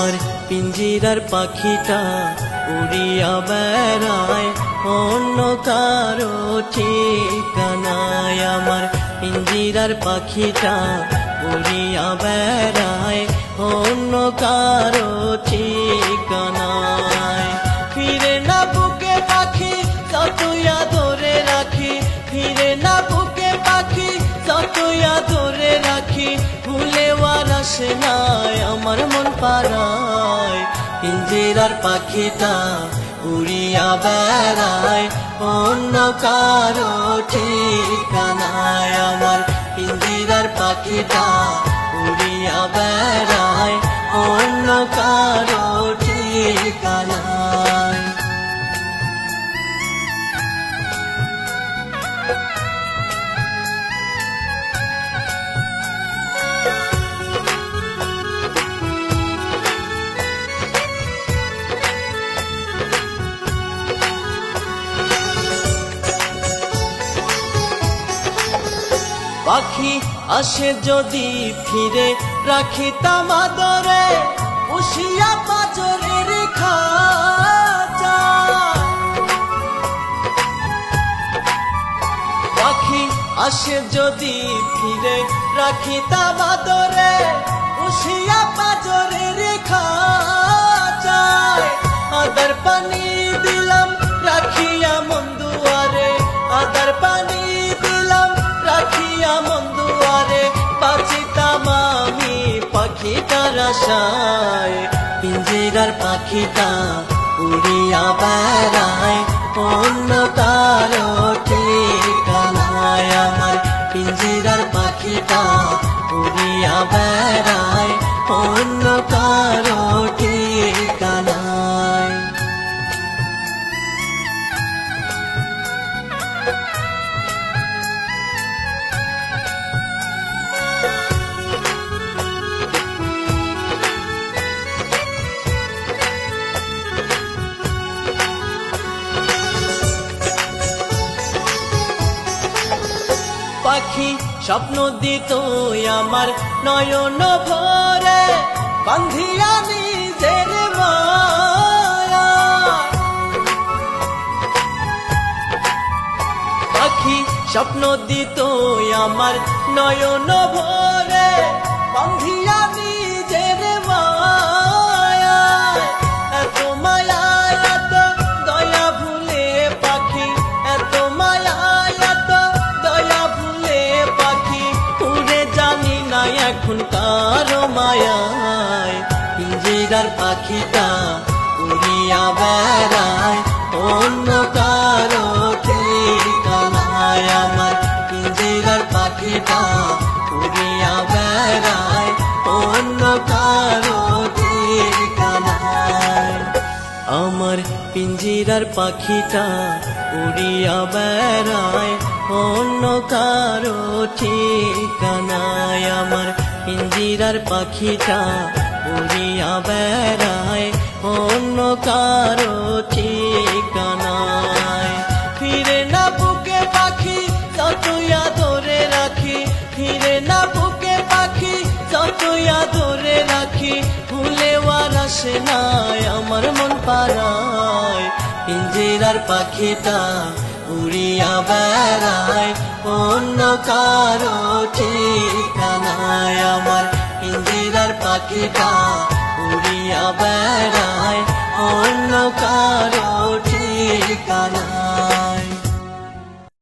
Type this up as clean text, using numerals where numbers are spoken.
আমার পিঞ্জিরার পাখিটা উড়িয়া বেড়ায় অন্য কারো ঠিকানায়। আমার পিঞ্জিরার পাখিটা উড়িয়া বেড়ায় অন্য কারো ঠিকানায়। ফিরে না বুকে পাখি যতই ধরে রাখি, ফিরে না বুকে পাখি যতই ধরে রাখি, ভুলেওয়ার আসে নাই আমার মন পাড়ায়। পিঞ্জিরার পাখিটা উড়িয়া বেড়ায় অন্য কারো ঠিকানায়। আমার পিঞ্জিরার পাখিটা উড়িয়া বেড়ায় অন্য কারো ঠিকানায়। পাখি আসে যদি ফিরে রাখিতাম আদরে, বসিয়া পাজরে রেখা যায়। পাখি আসে যদি ফিরে রাখিতাম আদরে, বসিয়া পাজরে রেখা যায়। আদার পানি দিলাম রাখিয়া মন দুয়ারে, আদার পানি দিলাম রাখিয়া মন দুয়ারে, বাঁচিতাম আমি পাখিটার আশায়। পিঞ্জিরার পাখিটা উড়িয়া বেড়ায় অন্য কারো ঠিকানায়। আমার পিঞ্জিরার পাখিটা উড়িয়া বেড়ায় অন্য কারো ঠিকানায়। পাখি স্বপ্ন দিত আমার নয়ন ভরে, বান্ধিয়া নিজের মায়া। পাখি স্বপ্ন দিত আমার নয়ন ভরে, বান্ধিয়া নিজের মায়া। এত মায়া এত দয়া ভুলে পাখি, এত মায়া এত দয়া ভুলে পাখি, উড়ে জানি না এখন কারো মায়ায়। পিঞ্জিরার পাখিটা উড়িয়া বেড়ায় অন্য কারো ঠিকানায়। আমার পিঞ্জিরার পাখিটা উড়িয়া বেড়ায় অন্য কারো ঠিকানায়। আমার পিঞ্জিরার পাখিটা উড়িয়া বেড়ায় অন্য কারো ঠিকানায়। আমার পিঞ্জিরার পাখিটা উড়িয়া বেড়ায় অন্য কারো ঠিকানায়। ফিরে না বুকে পাখি যতই ধরে রাখি, ফিরে না বুকে পাখি যতই ধরে রাখি, ভুলেওয়ার আসে নাই আমার মন পাড়ায়। পিঞ্জিরার পাখিটা উড়িয়া বেড়ায় অন্য কারো ঠিকানায়। আমার পিঞ্জিরার পাখিটা